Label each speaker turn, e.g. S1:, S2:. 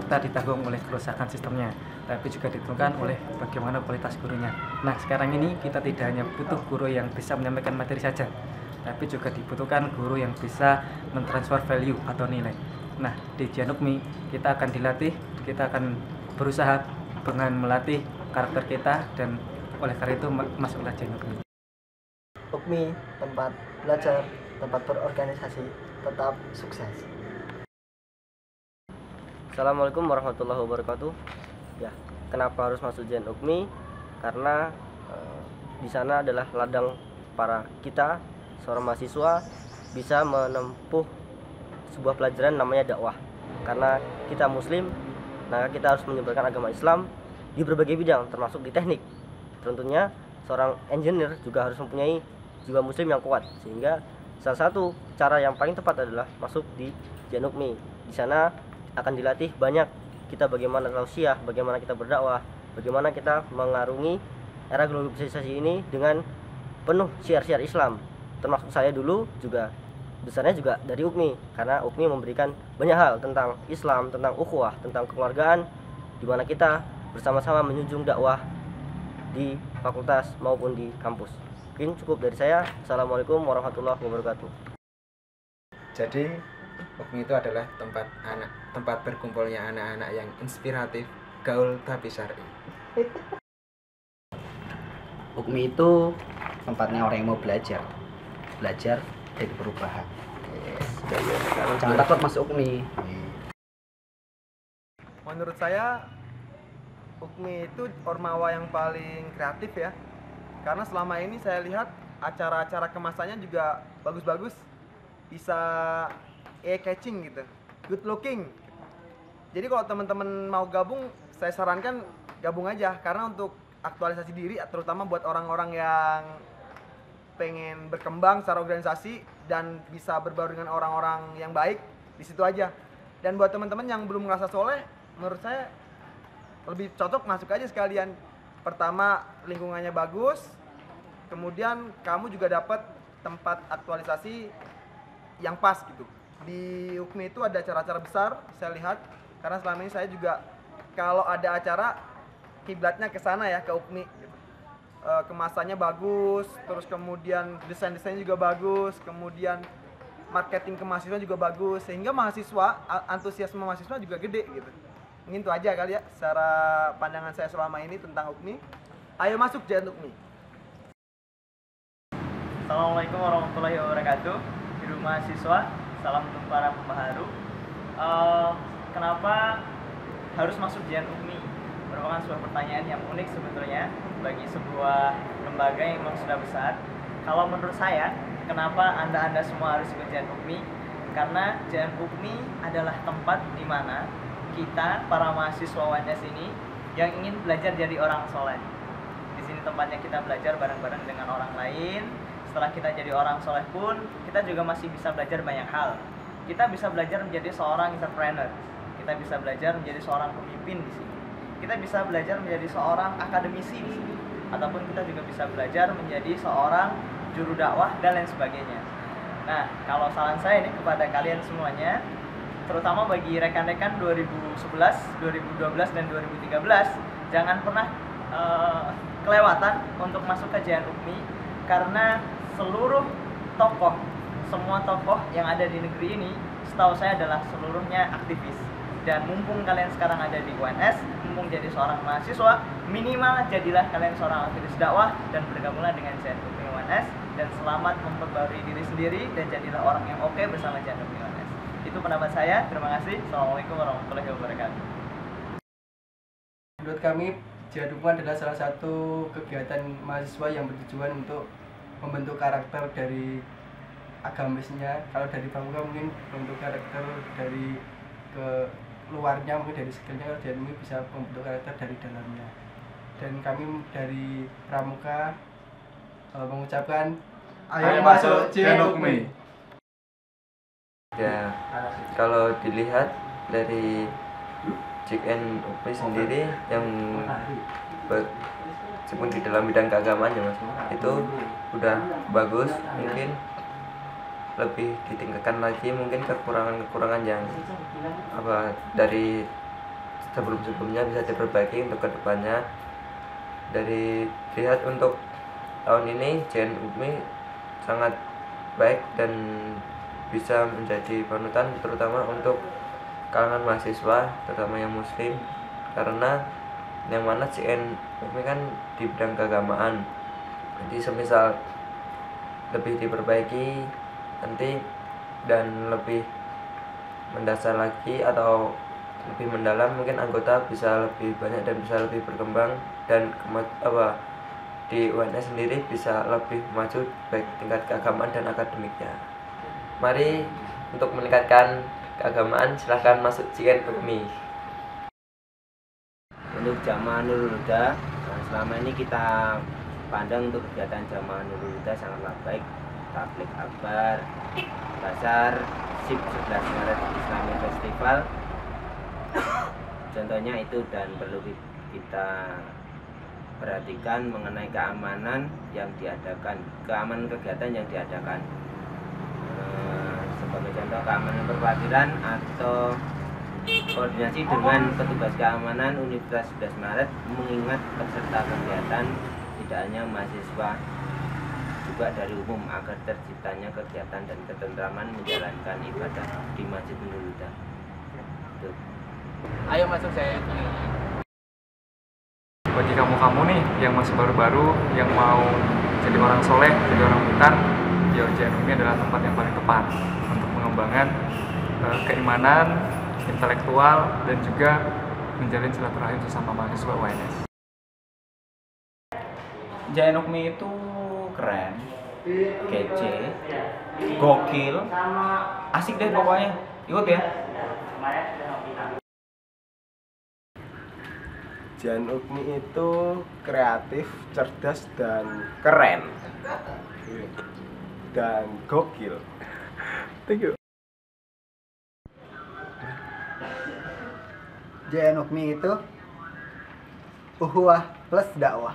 S1: serta ditanggung oleh kerusakan sistemnya, tapi juga ditentukan oleh bagaimana kualitas gurunya. Nah, sekarang ini kita tidak hanya butuh guru yang bisa menyampaikan materi saja, tapi juga dibutuhkan guru yang bisa mentransfer value atau nilai. Nah, di Janukmi kita akan dilatih, kita akan berusaha dengan melatih karakter kita, dan oleh karena itu masuklah Janukmi.
S2: UKMI, tempat belajar, tempat berorganisasi, tetap sukses.
S3: Assalamualaikum warahmatullahi wabarakatuh. Ya, kenapa harus masuk Jan UKMI? Karena di sana adalah ladang para kita seorang mahasiswa bisa menempuh sebuah pelajaran namanya dakwah. Karena kita muslim, maka kita harus menyebarkan agama Islam di berbagai bidang, termasuk di teknik. Tentunya seorang engineer juga harus mempunyai jiwa muslim yang kuat, sehingga salah satu cara yang paling tepat adalah masuk di Jan UKMI. Di sana akan dilatih banyak kita bagaimana tausiah, bagaimana kita berdakwah, bagaimana kita mengarungi era globalisasi ini dengan penuh syiar-syiar Islam. Termasuk saya dulu juga besarnya juga dari UKMI, karena UKMI memberikan banyak hal tentang Islam, tentang ukhuwah, tentang kekeluargaan, di mana kita bersama-sama menjunjung dakwah di fakultas maupun di kampus. Mungkin cukup dari saya. Assalamualaikum warahmatullahi wabarakatuh.
S4: Jadi UKMI itu adalah tempat berkumpulnya anak-anak yang inspiratif, gaul tapi syar'i.
S5: UKMI itu tempatnya orang yang mau belajar dari perubahan. Jangan takut masuk UKMI.
S6: Menurut saya UKMI itu ormawa yang paling kreatif ya, karena selama ini saya lihat acara-acara kemasannya juga bagus-bagus, bisa eye-catching gitu, good looking. Jadi kalau teman-teman mau gabung, saya sarankan gabung aja, karena untuk aktualisasi diri, terutama buat orang-orang yang pengen berkembang secara organisasi dan bisa berbaur dengan orang-orang yang baik, di situ aja. Dan buat teman-teman yang belum merasa soleh, menurut saya lebih cocok masuk aja sekalian. Pertama, lingkungannya bagus, kemudian kamu juga dapat tempat aktualisasi yang pas gitu. Di UKMI itu ada acara-acara besar, saya lihat, karena selama ini saya juga kalau ada acara kiblatnya ke sana ya, ke UKMI gitu. Kemasannya bagus, terus kemudian desain-desainnya juga bagus, kemudian marketing ke mahasiswa juga bagus, sehingga mahasiswa, antusiasme mahasiswa juga gede gitu. Mungkin itu aja kali ya secara pandangan saya selama ini tentang UKMI. Ayo masuk Jan UKMI.
S7: Assalamualaikum warahmatullahi wabarakatuh. Di rumah mahasiswa, salam untuk para pembaharu. Kenapa harus masuk Jan UKMI? Merupakan sebuah pertanyaan yang unik sebetulnya bagi sebuah lembaga yang memang sudah besar. Kalau menurut saya, kenapa anda semua harus ikut Jan UKMI? Karena Jan UKMI adalah tempat di mana kita para mahasiswa UNS ini yang ingin belajar jadi orang soleh. Di sini tempatnya kita belajar bareng-bareng dengan orang lain. Setelah kita jadi orang soleh pun, kita juga masih bisa belajar banyak hal. Kita bisa belajar menjadi seorang entrepreneur. Kita bisa belajar menjadi seorang pemimpin di sini. Kita bisa belajar menjadi seorang akademisi di sini. Ataupun kita juga bisa belajar menjadi seorang juru dakwah dan lain sebagainya. Nah, kalau saran saya ini kepada kalian semuanya, terutama bagi rekan-rekan 2011, 2012, dan 2013, jangan pernah kelewatan untuk masuk ke Jan UKMI, karena seluruh tokoh, semua tokoh yang ada di negeri ini, setahu saya adalah seluruhnya aktivis. Dan mumpung kalian sekarang ada di UNS, mumpung jadi seorang mahasiswa, minimal jadilah kalian seorang aktivis dakwah dan bergabunglah dengan Jan UKMI UNS, dan selamat memperbarui diri sendiri dan jadilah orang yang oke bersama Jan UKMI UNS. Itu pendapat saya. Terima kasih. Assalamualaikum warahmatullahi wabarakatuh.
S8: Menurut kami, Jan UKMI adalah salah satu kegiatan mahasiswa yang bertujuan untuk membentuk karakter dari agamisnya. Kalau dari Pramuka mungkin membentuk karakter dari keluarnya, mungkin dari skillnya. Kalau Jan UKMI bisa membentuk karakter dari dalamnya. Dan kami dari Pramuka mengucapkan ayo masuk Jan UKMI.
S9: Ya, kalau dilihat dari JN UKMI sendiri yang meskipun di dalam bidang keagamaan ya mas, itu udah bagus, mungkin lebih ditingkatkan lagi, mungkin kekurangan yang dari sebelum-sebelumnya bisa diperbaiki untuk kedepannya. Dari lihat untuk tahun ini JN UKMI sangat baik dan bisa menjadi panutan terutama untuk kalangan mahasiswa terutama yang muslim, karena yang mana JN UKMI kan di bidang keagamaan. Jadi semisal lebih diperbaiki nanti dan lebih mendasar lagi atau lebih mendalam, mungkin anggota bisa lebih banyak dan bisa lebih berkembang, dan di UNS sendiri bisa lebih maju baik tingkat keagamaan dan akademiknya. Mari untuk meningkatkan keagamaan silahkan masuk JN UKMI.
S3: Untuk Jamaah Nurul Huda, selama ini kita pandang untuk kegiatan Jamaah Nurul Huda sangatlah baik. Tablik akbar, basar, SIP 11 Maret Islamic Festival, contohnya itu, dan perlu kita perhatikan mengenai keamanan yang diadakan, keamanan kegiatan yang diadakan. Sebagai contoh, keamanan perparkiran atau koordinasi dengan petugas keamanan Universitas 11 Maret, mengingat peserta kegiatan tidak hanya mahasiswa, juga dari umum, agar terciptanya kegiatan dan ketentraman menjalankan ibadah di Masjid Nurul Huda.
S10: Ayo masuk saya ini.
S1: Bagi kamu-kamu nih yang masih baru-baru, yang mau jadi orang soleh, jadi orang pintar, ya JN UKMI adalah tempat yang paling tepat untuk mengembangkan keimanan, intelektual, dan juga menjalin silaturahim sesama mahasiswa UNS.
S7: JN UKMI itu keren, kece, gokil, asik deh pokoknya. Ikut ya.
S6: JN UKMI itu kreatif, cerdas, dan keren. Dan gokil. Thank you.
S2: JN UKMI itu uhuwah plus dakwah.